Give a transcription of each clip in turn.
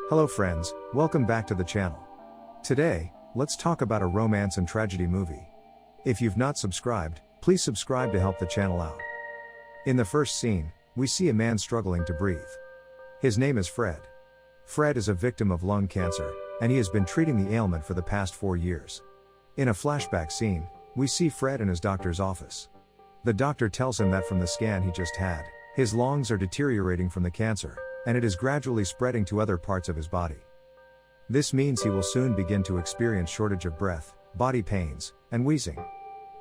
Hello friends, welcome back to the channel. Today, let's talk about a romance and tragedy movie. If you've not subscribed, please subscribe to help the channel out. In the first scene, we see a man struggling to breathe. His name is Fred. Fred is a victim of lung cancer, and he has been treating the ailment for the past 4 years. In a flashback scene, we see Fred in his doctor's office. The doctor tells him that from the scan he just had, his lungs are deteriorating from the cancer, and it is gradually spreading to other parts of his body. This means he will soon begin to experience shortage of breath, body pains, and wheezing.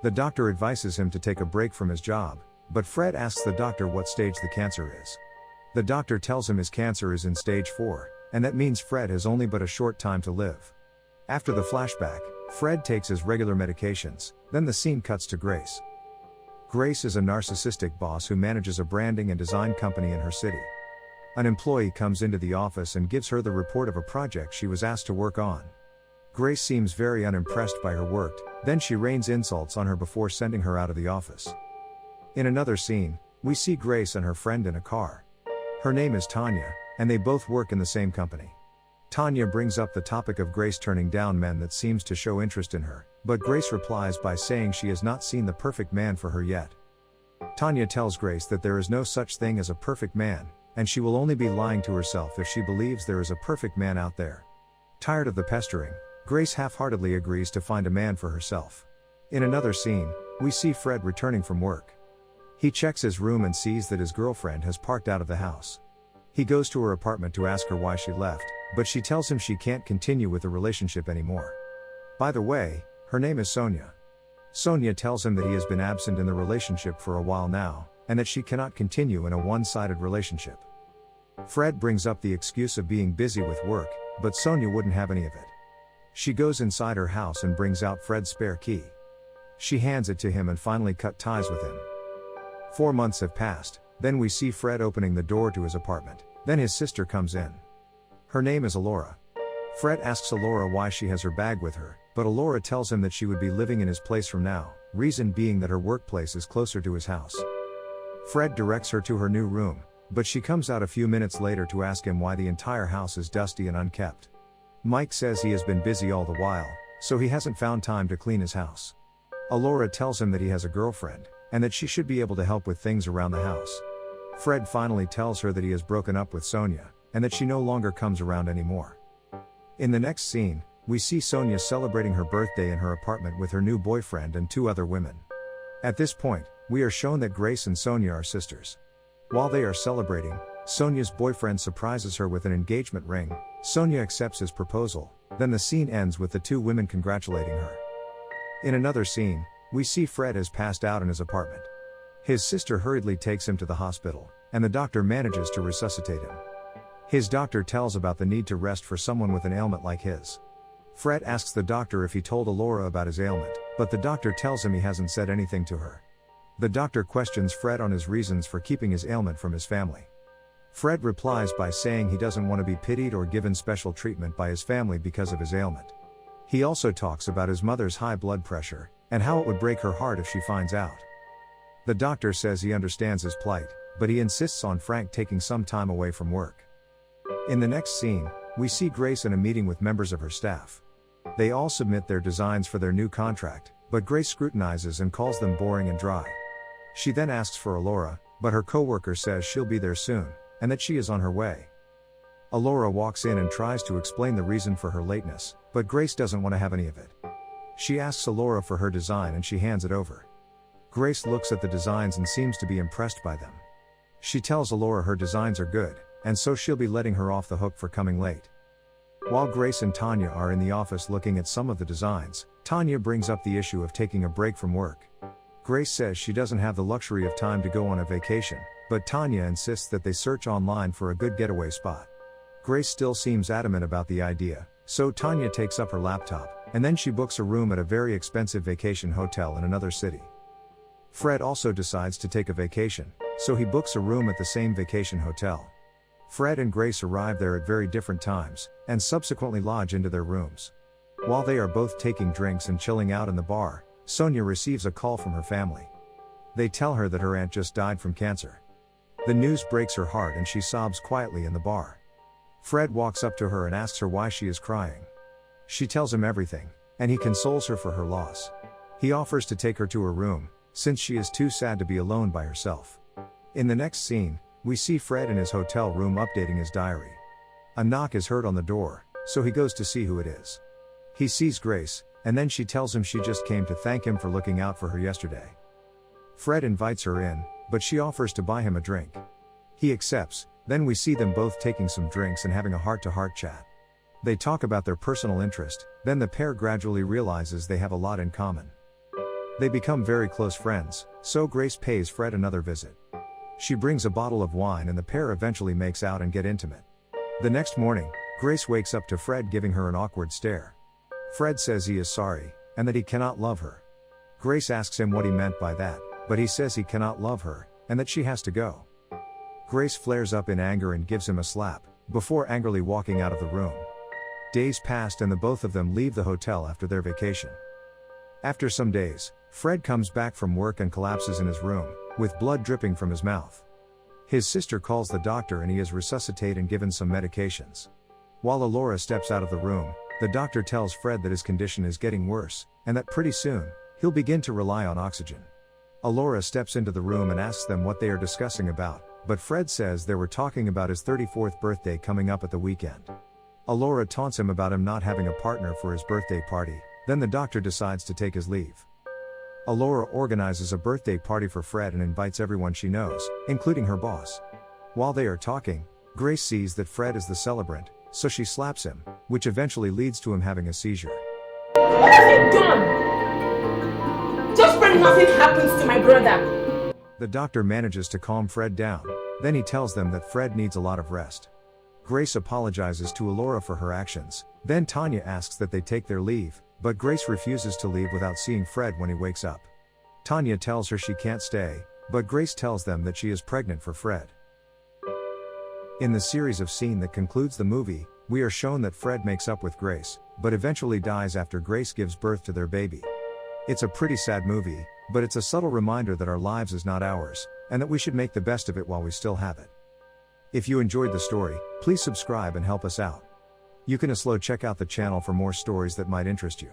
The doctor advises him to take a break from his job, but Fred asks the doctor what stage the cancer is. The doctor tells him his cancer is in stage 4, and that means Fred has only but a short time to live. After the flashback, Fred takes his regular medications, then the scene cuts to Grace. Grace is a narcissistic boss who manages a branding and design company in her city. An employee comes into the office and gives her the report of a project she was asked to work on. Grace seems very unimpressed by her work, then she rains insults on her before sending her out of the office. In another scene, we see Grace and her friend in a car. Her name is Tanya, and they both work in the same company. Tanya brings up the topic of Grace turning down men that seems to show interest in her, but Grace replies by saying she has not seen the perfect man for her yet. Tanya tells Grace that there is no such thing as a perfect man, and she will only be lying to herself if she believes there is a perfect man out there. Tired of the pestering, Grace half-heartedly agrees to find a man for herself. In another scene, we see Fred returning from work. He checks his room and sees that his girlfriend has parked out of the house. He goes to her apartment to ask her why she left, but she tells him she can't continue with the relationship anymore. By the way, her name is Sonia. Sonia tells him that he has been absent in the relationship for a while now, and that she cannot continue in a one-sided relationship. Fred brings up the excuse of being busy with work, but Sonia wouldn't have any of it. She goes inside her house and brings out Fred's spare key. She hands it to him and finally cut ties with him. 4 months have passed, then we see Fred opening the door to his apartment, then his sister comes in. Her name is Alora. Fred asks Alora why she has her bag with her, but Alora tells him that she would be living in his place from now, reason being that her workplace is closer to his house. Fred directs her to her new room, but she comes out a few minutes later to ask him why the entire house is dusty and unkept. Mike says he has been busy all the while, so he hasn't found time to clean his house. Alora tells him that he has a girlfriend, and that she should be able to help with things around the house. Fred finally tells her that he has broken up with Sonia, and that she no longer comes around anymore. In the next scene, we see Sonia celebrating her birthday in her apartment with her new boyfriend and 2 other women. At this point, we are shown that Grace and Sonia are sisters. While they are celebrating, Sonia's boyfriend surprises her with an engagement ring. Sonia accepts his proposal, then the scene ends with the 2 women congratulating her. In another scene, we see Fred has passed out in his apartment. His sister hurriedly takes him to the hospital, and the doctor manages to resuscitate him. His doctor tells about the need to rest for someone with an ailment like his. Fred asks the doctor if he told Alora about his ailment, but the doctor tells him he hasn't said anything to her. The doctor questions Fred on his reasons for keeping his ailment from his family. Fred replies by saying he doesn't want to be pitied or given special treatment by his family because of his ailment. He also talks about his mother's high blood pressure, and how it would break her heart if she finds out. The doctor says he understands his plight, but he insists on Frank taking some time away from work. In the next scene, we see Grace in a meeting with members of her staff. They all submit their designs for their new contract, but Grace scrutinizes and calls them boring and dry. She then asks for Alora, but her coworker says she'll be there soon, and that she is on her way. Alora walks in and tries to explain the reason for her lateness, but Grace doesn't want to have any of it. She asks Alora for her design and she hands it over. Grace looks at the designs and seems to be impressed by them. She tells Alora her designs are good, and so she'll be letting her off the hook for coming late. While Grace and Tanya are in the office looking at some of the designs, Tanya brings up the issue of taking a break from work. Grace says she doesn't have the luxury of time to go on a vacation, but Tanya insists that they search online for a good getaway spot. Grace still seems adamant about the idea, so Tanya takes up her laptop, and then she books a room at a very expensive vacation hotel in another city. Fred also decides to take a vacation, so he books a room at the same vacation hotel. Fred and Grace arrive there at very different times, and subsequently lodge into their rooms. While they are both taking drinks and chilling out in the bar, Sonia receives a call from her family. They tell her that her aunt just died from cancer. The news breaks her heart and she sobs quietly in the bar. Fred walks up to her and asks her why she is crying. She tells him everything, and he consoles her for her loss. He offers to take her to her room, since she is too sad to be alone by herself. In the next scene, we see Fred in his hotel room updating his diary. A knock is heard on the door, so he goes to see who it is. He sees Grace, and then she tells him she just came to thank him for looking out for her yesterday. Fred invites her in, but she offers to buy him a drink. He accepts, then we see them both taking some drinks and having a heart-to-heart chat. They talk about their personal interest, then the pair gradually realizes they have a lot in common. They become very close friends, so Grace pays Fred another visit. She brings a bottle of wine and the pair eventually makes out and get intimate. The next morning, Grace wakes up to Fred giving her an awkward stare. Fred says he is sorry, and that he cannot love her. Grace asks him what he meant by that, but he says he cannot love her, and that she has to go. Grace flares up in anger and gives him a slap, before angrily walking out of the room. Days passed and the both of them leave the hotel after their vacation. After some days, Fred comes back from work and collapses in his room, with blood dripping from his mouth. His sister calls the doctor and he is resuscitated and given some medications. While Alora steps out of the room, the doctor tells Fred that his condition is getting worse, and that pretty soon, he'll begin to rely on oxygen. Alora steps into the room and asks them what they are discussing about, but Fred says they were talking about his 34th birthday coming up at the weekend. Alora taunts him about him not having a partner for his birthday party, then the doctor decides to take his leave. Alora organizes a birthday party for Fred and invites everyone she knows, including her boss. While they are talking, Grace sees that Fred is the celebrant, so she slaps him, which eventually leads to him having a seizure. What have you done? Just when nothing happens to my brother. The doctor manages to calm Fred down, then he tells them that Fred needs a lot of rest. Grace apologizes to Alora for her actions, then Tanya asks that they take their leave, but Grace refuses to leave without seeing Fred when he wakes up. Tanya tells her she can't stay, but Grace tells them that she is pregnant for Fred. In the series of scene that concludes the movie, we are shown that Fred makes up with Grace, but eventually dies after Grace gives birth to their baby. It's a pretty sad movie, but it's a subtle reminder that our lives is not ours, and that we should make the best of it while we still have it. If you enjoyed the story, please subscribe and help us out. You can also check out the channel for more stories that might interest you.